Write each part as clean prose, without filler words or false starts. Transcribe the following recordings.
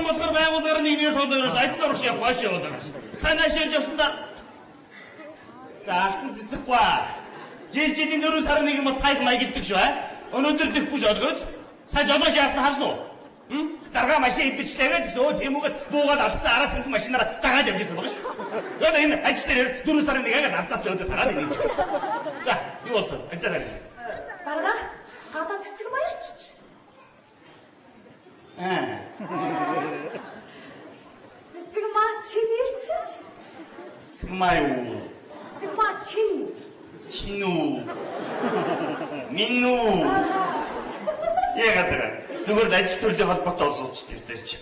болохоор байгууллагаар нэгний төлөөрөөс ажил орох шиг гош яваад байгаа. Сайн ашиглаж явсан да. За алтан цэцэггүй. Жилийн 4 сарын 1 мод тайх маяг гэдэг шүү. Өнөөдөр дэхгүй шодгоос. Сайн жолоош яасан харсан уу? Дарга машин идчихлээвэ гэсэн өө тийм үгээд буугаад алдсан араас нэг машинаараа дагаад явжсэн байгаа шүү. Тэгээд энэ ажил дээр 4 сарын 1-аагаад арцаатай өдөөс хараад ийм. За, юу болсон? Ажиллаа. Дарга гадаа цэцэг маярчч. Цэцэг маа чин ирчиж. Цэцэг маа юу? Цэцэг маа чин. Чин үү? Мин үү? Яагаад вэ? Зүгээр л ажил төрлийн холбоотой улсууд ч тэр чи.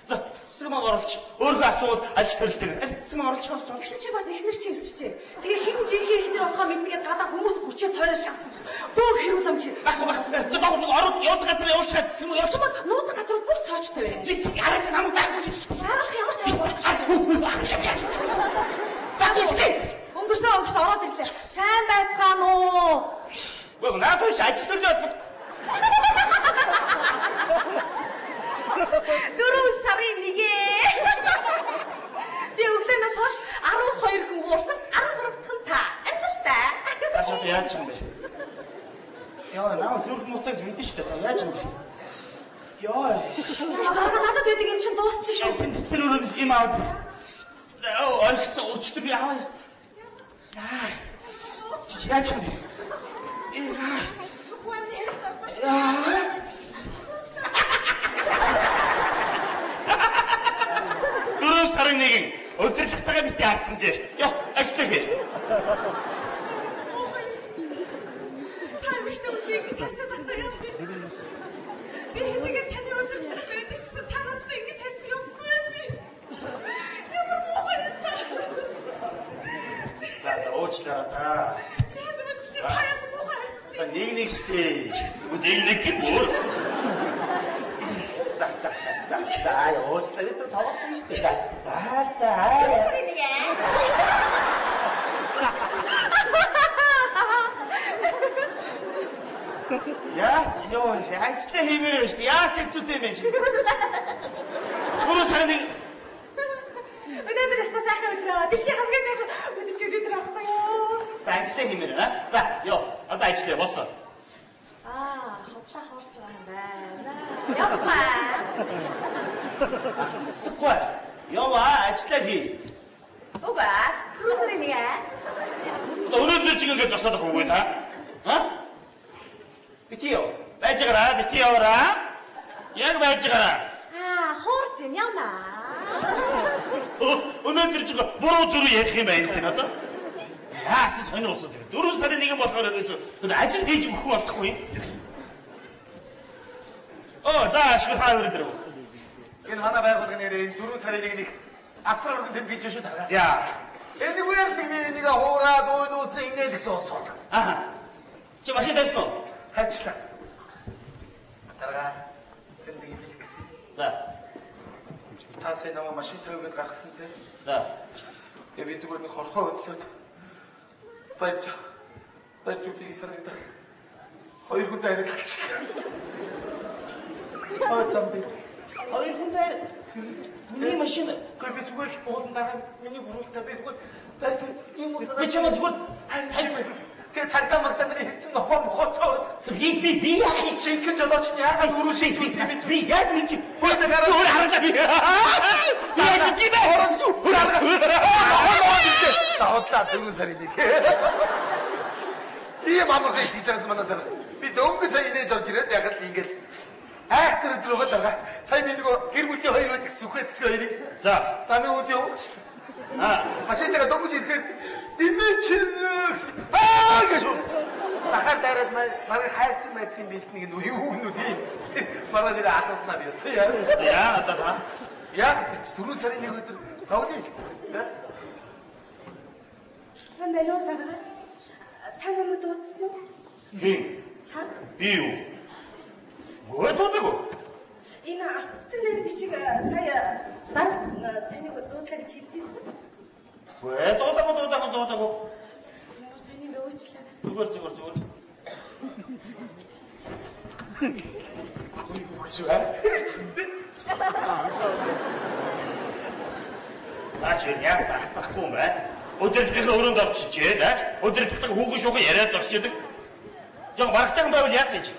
За, цэцэг маа оруулж, өөрөө асуувал ажил төрөлтэйг. Цэцэг маа оруулж чаа. Гэсэн чи бас ихнэр чи ирчихжээ. Тэгээ хин жинхэнэ ихнэр болохоо мэдгээд гадаа хүмүүс бүчээ тойроо шалцсан. Бөөх хэрүүлэм хий. Баггүй ороод явдаг газар явуулчихад цэцэг маа явуулчих. Нуудаг газрууд бүх цоочтой вэ? Чи арай намайг байхгүй шиг. Шаарах ямар ч аргагүй. Өнгөрсөн ороод ирлээ. Сайн байцгаана уу? Гөө наад хойш ажил төрлийн холбоо. 4 сарын 1. Би өглөөнөөс хойш 12 хүн уурсан 13 дахь нь та. Амжилттай. Ашиг яаж юм бэ? Яа, наа зүрх мутаг мэдэн штэ та яаж юм бэ? Яа. Надад байдаг юм чинь дууссан шүү. Тэнд тэр өрөөс юм аваад. Ойлгоцсон өчтөр би аваа ярьсан. Яа. Яаж юм бэ? Хүн нэрс тавьсан. Дөрөв сарын 1 өдөрлөгтэйгээ бити хаацсан чи. Яа, ажлаа хий. Та ихтэй үгүй гэж харцаад тахтаа яа. Би хэдийгээр таны өдөрлөг байдаг ч гэсэн та надтай ингэж харцах ёсгүй яасан. Ямар муухай юм та. За уучлаарай та. Яаж ч тийм хаяас муухай харцсан. За нэг штэ. Нэг бүр. За уучлаарай зөв тавсан штэ. За. Сарын 1. Яас ёо ажлаа хиймээр штэ. Яас хэцүүтэй юм чи. Гурван сарын 1. Өнөөдөр ястаа сайхан өдрөө. Дэлхийн хамгийн сайхан өдөр чи өнөөдөр ахгүй юу? Ажлаа хиймээр аа. За ёо одоо ажлаа боссоо. Хотлоо хоорч байгаа юм байна. Яваа. Сгүй. Яваа ажлаа хий. Уга, 4 сарын 1. Өнөөдөр чи ингэ зогсоод байгаа үгүй та? Битиё. Байж гараа, бити яваараа. Яг байж гараа. Хоорч явна. Өнөөдөр чи буруу зүрх ярих юм байна тийм одоо. Яас сониосоо тийм. 4 сарын 1 болохоор ажил хийж өгөх болохгүй. Дааш хаа өрөдөр. Энэ манай байгууллагын нэрээр 4 сарын 1-ийг асар өргөн тэмдэглэж шүү дээ. За. Энийг үеэрдэг би энийг хуураад уйдуулсан инээд гэсэн сонсоод. Чи машин тавьсан уу? Хайчлаа. Дарга тэмдэглэж хэлэх гэсэн. За. Тасаа намайг машин тавьгаад гаргасан те. За. Я би зүгээр нэг хорхоо хөдлөөд барьж үзье санагдаа. 2 хүн дайраад алчлаа. Замби. 2 хүн дээр миний машин. Би зүгээр л уулан дараа миний бүрүүлтэ би зүгээр барьж ийм усаа. Би чамд зүгээр тэгээ цагдаа магтааны хэрэгтэн нохоо мохотоо. Би яах юм шинхэн жолооч нь яагаад өрөө шийдвэрлэв юм бэ? би яг нэг Хөөе гараа зүгээр харагдаа би. Яг тийм ээ. Орон зү. Таатлаа 4 сарын 1. Ийм амархай хийж байгаа манай дараа. Би дөнгөж сая инээж орж ирээд яг л ингээл айхтар өдрөөгөө дараа. Сая би нөгөө гэр бүлийн хоёр байдаг сүхэ цэцэг хоёрыг. За. Замын үүд явууч. Машинтайгаа дөнгөж ирэхээр димэчин гэж. Захаар дайраад марыг хайцсан байцгийн бэлтнийг нь юу нүд юм. Мараа дээр атаснаа би. Яа одоо та. Яг 4 сарын 1 өдөр тавны. Сайн байна уу дарга? Та намайг дуудсан уу? Хин. Би юу? Гоо дуудаг уу? Энэ цэцэг нэр бичиг сая дарга таныг дуудлаа гэж хэлсэн юмсан. Гээ дуудаг. Ямар сони бэ уучлаарай. Зүгээр. Ой, Наач яасан хацахгүй юм байна. Өдөртөө өрөөнд орчижээ да. Өдөртөө хүүхэн шуухан яриад зогсчихдаг. Яг барагтайхан байвал яасан чи?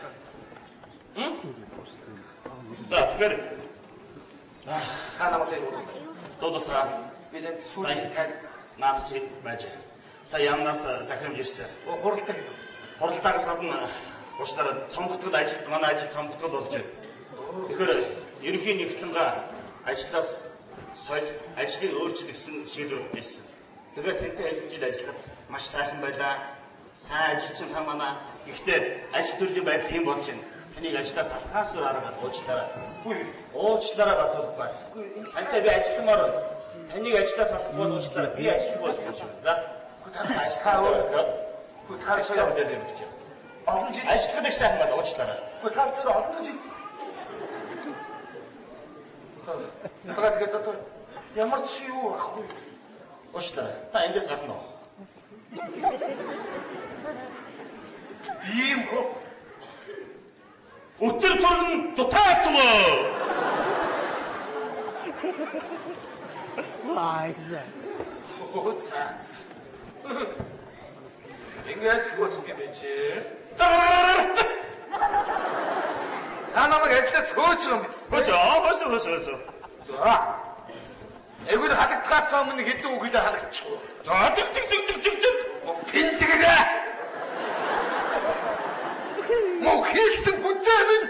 За тэгэхээр Та намайг сайн уу? дуудасаа Би энэ сүүлийн тань наавч байж. Сая ямнаас захирамж ирсэн. хуралтай. Хуралдаагаас гадна уучлаарай цомгтгод ажил манай ажил цомгтгод болж байна. Тэгэхээр ерөнхий нэгтлэнгээ ажлаас соль ажлыг өөрчлөсөн шийдвэр хэлсэн. Тэгэхээр тэнтэй хэдэн жил ажиллахад маш сайхан байлаа. Сайн ажилчин та манай. Гэхдээ ажил төрлийн байдал юм болж байна. Таныг ажлаас алхаас өөр аргаар уучлаарай. Уучлаарай батулбай. Сантай би ажилтмаар байна. Таныг ажлаас алахгүй уучлаарай. Би ажилтг болох юм шиг. За. Та өөр. Та ажлаа хөдөлгөөн өгч. Олон жил Ажлахад их сайхан байна. Уучлаарай. та тэр олон жил. Тэгээд одоо ямар ч юу ахгүй. Уучлаарай. Та эндээс гарна уу? Ийм хөө. Өтөр турган дутаатваа. Хөөцөөц. Ингэж хөөцтэй байж. Та намайг ажлаас хөөж байгаа юм биз? Хөөсөө. За. Эгүүл халагдахаас өмнө хэдэн үгээр халагдчихв. За тэг. Пинтгэрэ. Мөн хийсэн гүзээ минь.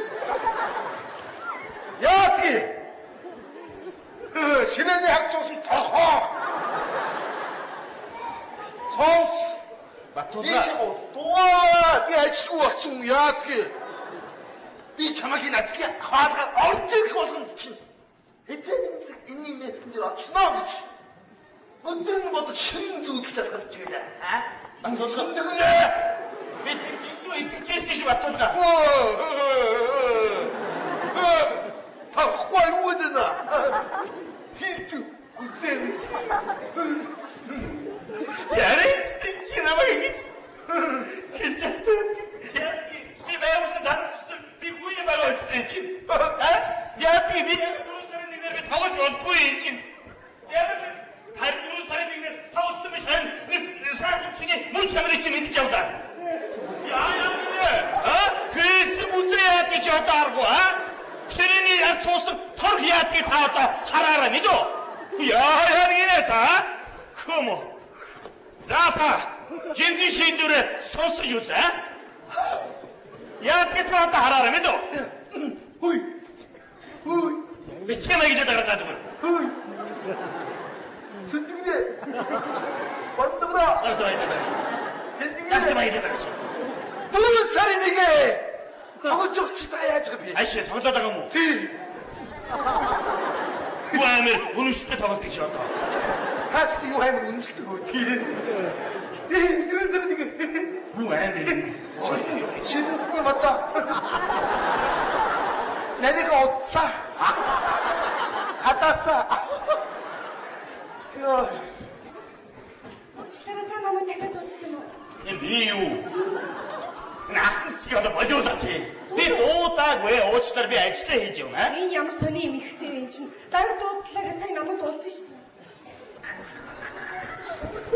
Яадаг? Шинэний хагцуусан торхоо. Сонс. Батулга. Дуа би ажилгүй болсон яадаг? Би чамайг энэ ажлын хаалгаар орж ирэх болгонд чинь хэзээ нэгэн цаг энэ мессенжер очно гэж өдөр нь бодож шин зүудэлж чадах юм байна. Батулга. Би юу итгэжсэн шүү Батулга. Та хваа юу гэдэг нэ? Хийцүү үзээвч. Ярич чи намайг ингэж хэлчихсэн. Би байвал дарамжсан. Би үе байгаач чи. Яг би сарын нэгнэр тавж болдгүй юм чинь. Яг харин сарын нэгнэр тавсан биш харин сайхан чиний мөн чамрыг чи мэдчих юм да. Яа гинэ? Хэсэг үзээ яа гэж бодооргүй Ширэний яг цуусан торг яадгийг та одоо хараарай мэдөө. Яа гинэ та? Көмө. За та жинхэнэ шийдвэрээ сонсож үзээ. Яадгийг та одоо хараарай мэдөө. Хүй. Бичмээ гэж дараад байгаа. Хүй. Сүдгэнэ. Бантамра. Хэдийгээр Дөрөв сарын нэгэ. Огцогч та яаж гэх юм? Айшаа тоглоод байгаа юм уу? Тийм. Гүамэр үнэштэй тоглолт гэж одоо. Хаач юу хаймар үнэмшилтэй хөө тийм. Дөрөв сарын нэгэ. Гүамэр. Шинэсний мото. Нарийг утсаа. Хатаасаа. Яа. Уучлаарай та намайг дахиад утсан юм уу? Энэ би юу? Наатсыг одоо болиулаач. Би уудаагүй уучлаар би ажиллаа хийж явна. Энэ ямар сони юм ихтэй вэ чинь? Дараа дуудлагаа сайн намайг дуудсан шүү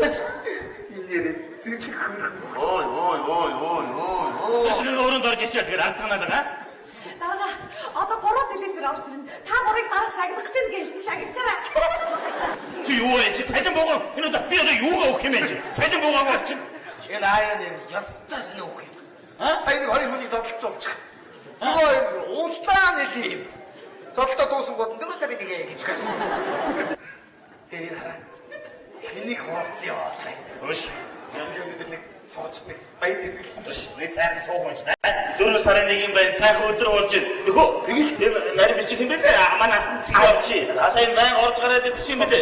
дээ. Энэ зэрэг хөр. Ой. Өөрөнд орж ичээ тэгэхээр ард санаад байгаа. Дараа одоо 3 сэлэсээр орж ирнэ. Та барыг дараа шагнах гэж гэлцэн шагначаарай. Чи юу вэ? Чи цалин богоо. Энэ одоо би одоо юугаа өгөх юм бэ чи? Цалин богоо чи. Энэ аяаны ястаа шинэ үг юм. Сайн нэг 20 хүний зодтолт болчих. Нөгөө улаан нэг юм. Зодтолт дуусан гот дөрөв сарын нэгэ гэж гаш. Энэ хараа. Хэнийг хуурц яа сайн. Өш. Яг л нэг сууч нэг баяр гэдэг. Би сайхан суугч та. 4 сарын 1-ний баяр сайхан өдөр болж байна. Тэхөө тэгэл нарийн бичих юм бэ? Манай ахын авчи. Сайн байн орж гараад идэх юм бэ?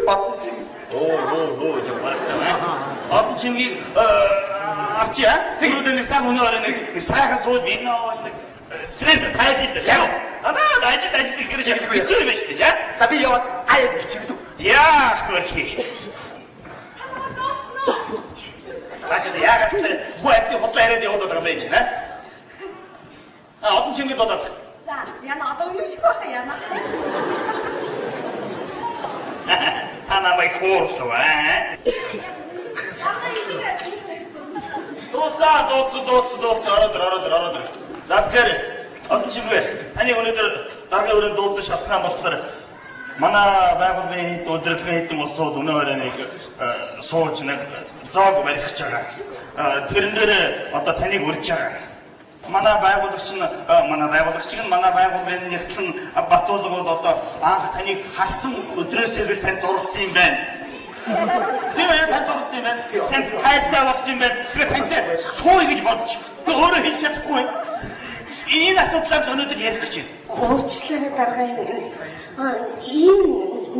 Батн чи. Оо жоо барахтаа. Батн чиний арчи тэгвэл нэг сайн өнөө орой нэг сайхан сууд виноо нэг стресс тайлбар яа. Адаа ажид ихэр шиг хэцүү юм шүү дээ. За би яваад аяа бичвэд. Яах вэ? Хашид яг тэр хөөд хотлоо яриад яваад байгаа юм чинь одон чингэд бодоод. За, яна одоо өнөшөх байх яна. Та намайг хууршлав аа. Дууц ороод. За тэгэхээр одоо чиглээ. Таны өнөөдөр дараагийн өрөөнд дууцсан шалтгаан болохоор манай байгууллагын хэд удирдлагын хэдэн улсууд өнөө орой нэг сууж нэг зоог барих гэж байгаа. Тэрэн дээр одоо таныг урьж байгаа. Манай байгууллагын нэгэн Батуулга бол одоо анх таныг харсан өдрөөсөө л танд дурлсан юм байна. Тийм ээ, танд дурлсан юм байна. Танд хайртай болсон юм байна. Тэгэхээр тантай сууя гэж бодчих. Тэг өөрөө хэлж чадахгүй. Энэ асуудлаар өнөөдөр ярих гэж байна. Уучлаарай дарга ийм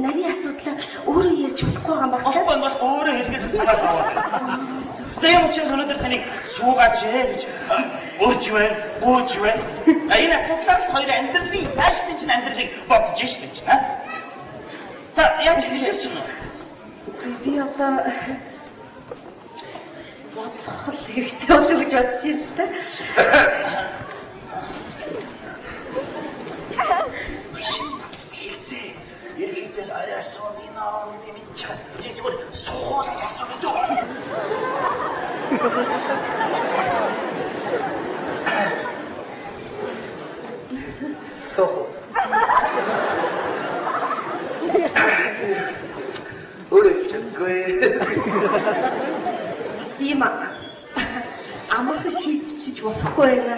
нарийн асуудлаа өөрөө ярьж болохгүй байгаа юм байна. Болохгүй өөрөө хэлгээс санаа зовоод байна. Тийм учраас өнөөдөр таныг суугаач гэж урьж байна, бууж байна. Энэ асуудлаар хоёр амьдралын цаашдын чинь амьдралыг бодож штэ чи. Та яаж хэлж чинь? Би одоо бодох хэрэгтэй болов гэж бодож байна та. Хизээ ерөнхийдөө арай суу минаа гэдэг мэдчихэ. Чи зүгээр суу гэж асуу мэдөө. Соо. Өөрөө чангүй. Сима. Амарх шийдчихэж болохгүй байна.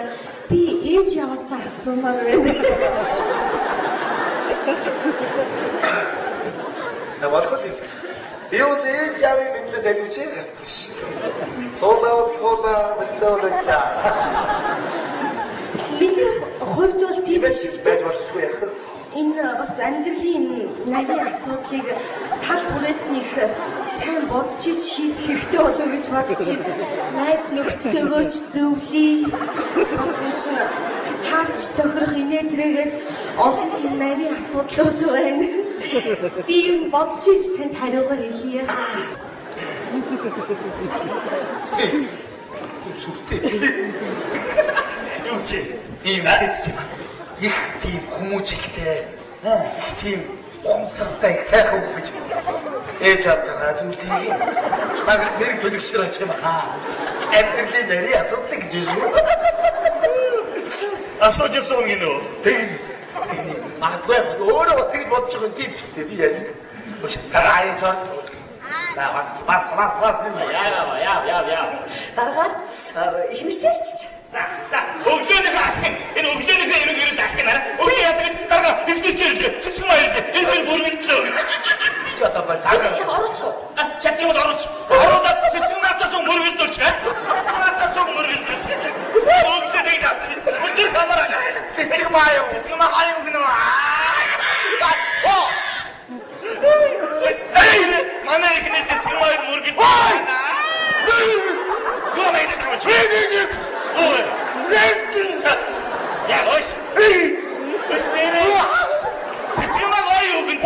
Би ээж яваасаа асуумаар байна. На бодхол юм. Би бол ээж явын мэдлээс аюулч гарцсан шүү дээ. Суулаа мэдлээ. Миний хувьд бол тийм Биш байж болсгүй яах вэ? энэ бас амьдралын нарийн асуудлыг тал бүрээснийх сайн бодож шийдэх хэрэгтэй болов гэж бодож байна. Найз нөхдөдөө ч зөвлөе. Бас энэ чинь таарч тохирох инээдрэгээд олон нарийн асуудлууд байна. Би юм бодож иж танд хариугаар хэлье. Сүртэй. Юу чи? Ийм мэдээдсэн. Их тийм хүмүүжлтэй. Тийм ухамсартай их сайхан үг гэж. Ээж авдгаа зүлий. Мэрэг төлөвчдөр очих юм хаа. Амьдралын нарийн асуудал гэж юу? Асуусан юм уу? Тэг. Магадгүй өөрөө бас тэгж бодож байгаа юм тийм үстэй би яа. Өш цагаан чон. Бас юм яа. Дарга ихнэр чи ярьчих. За өглөөнийхөө ахын энэ өглөөнийхөө юм ерөөс ахын арай. Өглөө ясаг дарга ихнэрчээ цэцэн маяг энэ хоёр бүрмэлдлөө. Чи одоо бол дарга Орооч. Чад юм орооч. Ороод цэцэн натаас мөрвөлдөөч. Натаас мөрвөлдөөч. Өглөөний гасб. Өндөр камера. цэцэг маяг. Цэцэн маяг гэнэ. Манай ихнэр цэцэн маяг мөрвөлдөө. Юу мэдээ тавч. Ой. Я ой. Өстөрөө. Цэцэн маяг юу гэнэ.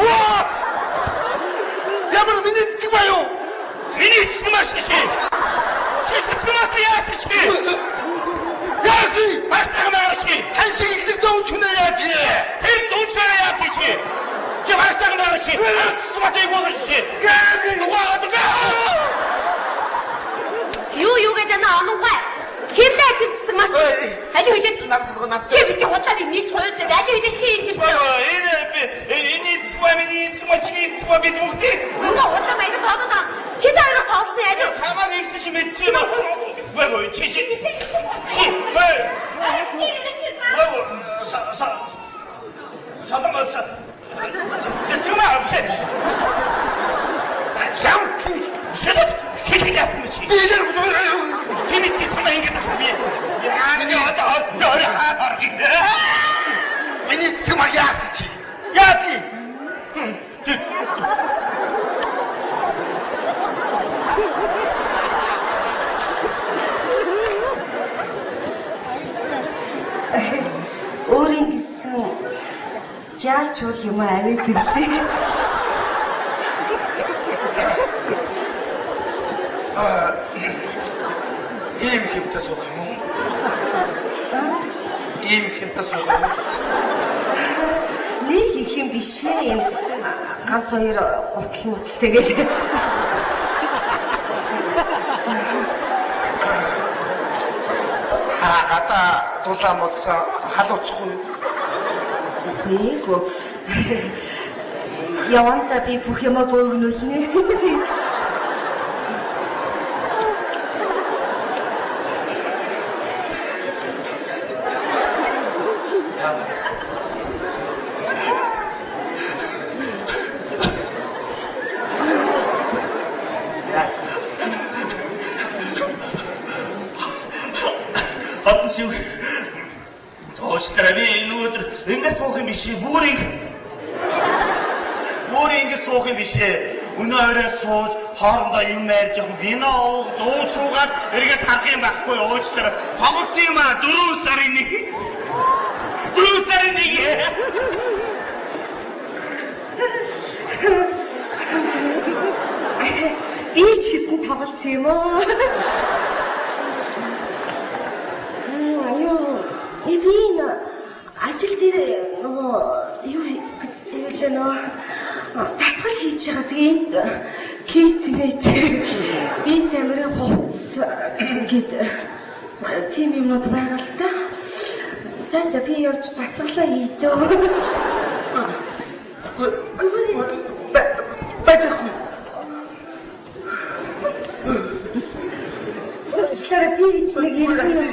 Ямар миний цэцэг маяг. Миний цэцэн маяг чи. Цэцэн маяг яах чи? Яси. Бартаг маяг чи. Хан шиг их дөөч үнэ яа чи. Тэр дүүчээ яах чи? Чи бартаг маяг чи. Сматыг болох чи. Юу гэдэг нь ононгүй. Хинтээ тэр цэцэг маш. Али хилээд над чи бидний худлаар нийлж хуйлдаад али хилээд хийн тэр чи. Энэ цэцэн бид бүгдээ. Нөгөө худлаа маяг тооноо. Хэд аярах тоолсон али. Чамаа нэгс чи мэдсэн юм аа. Бай чи. Бай. Саламааса. Цэцэн маяг авшиж. Ям. Хэд яасан бэ чи? Хэмэд цэцэн ингэж асууя. Миний цэцэг маяг яа чи. Яаки. Өөрийн гэсэн жаач бол юм аваад ирлээ. Ийм хэмтэ суух юм уу? Ийм хэмтэ суух юм уу? нэг их юм биш ээ. Ганц хоёр гутал муталтэйгээ. Ата дулаан модсон халууцхгүй. Ээгөө. Яванда би бүх юм бөөгнүүлнэ. Хатсив. Зоостраа би энэ өдөр ингэ суух юм биш бүрийг ингэ суух юм биш. Өнөө орой сууж хоорондоо юм ярьж явах вино ууг зүүц суугаад эргээд харах юм байхгүй уучлаарай. Хавцсан юм аа 4 сарын нэг. 4 сарын нэг. Би ч гэсэн тоглосон юм аа. Би ажил дээр нөгөө юу хэлээ нөө дасгал хийж байгаа тэгээд китмэт би тамирын хувцс гэд тийм юмнууд байгаа л да. За би явж дасгалаа хийдөө. Бачахгүй. Уучлаарай би ч нэг ирэх юм.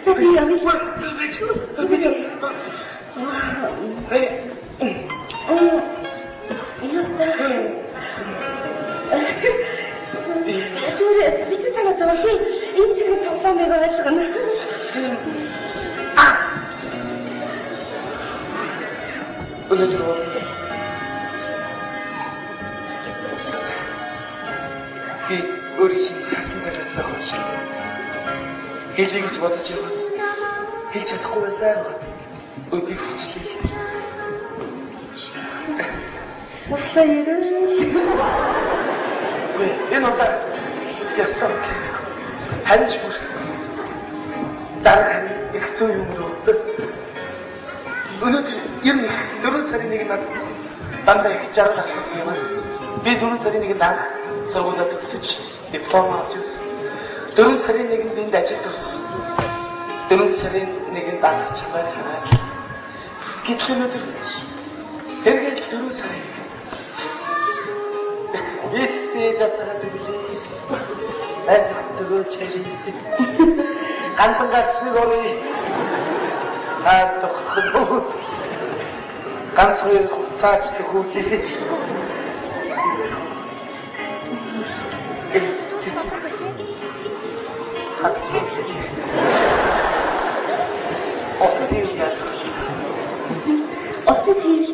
За би явъя. Зүрээс битэн санаа зовох би энэ зэрэг тоглоомыг ойлгоно. Өнөөдөр бол би өөрийн шинэ хасан цагаас хойш хэлье гэж бодож байгаа. Хэлж чадахгүй байсан. Өдийг хүчлээ. Моглоо ярил. Энэ удаа ястаа харин ч бүр дараа их зүй юм руу. Өнөөдөр ер нь 4 сарын 1-нд дандаа их жаргал авах юм аа. Би 4 сарын 1-нд анх сургуулиуд төгсөж диплом авч ирсэн. 4 сарын 1-нд энд ажилд орсон. 4 сарын 1-нд анх чамайг хараад гэтэл өнөөдөр эргээд 4 сарын Ээжсээ жатаа зүглээ. Төгөөч хэлээ. Гандан гарцныг оръё. Хаадах. Ганц хоёр хуцаач төхүүлээ. Цэцэг. Хатцээ. Осын тийм яах вэ? Осын тийм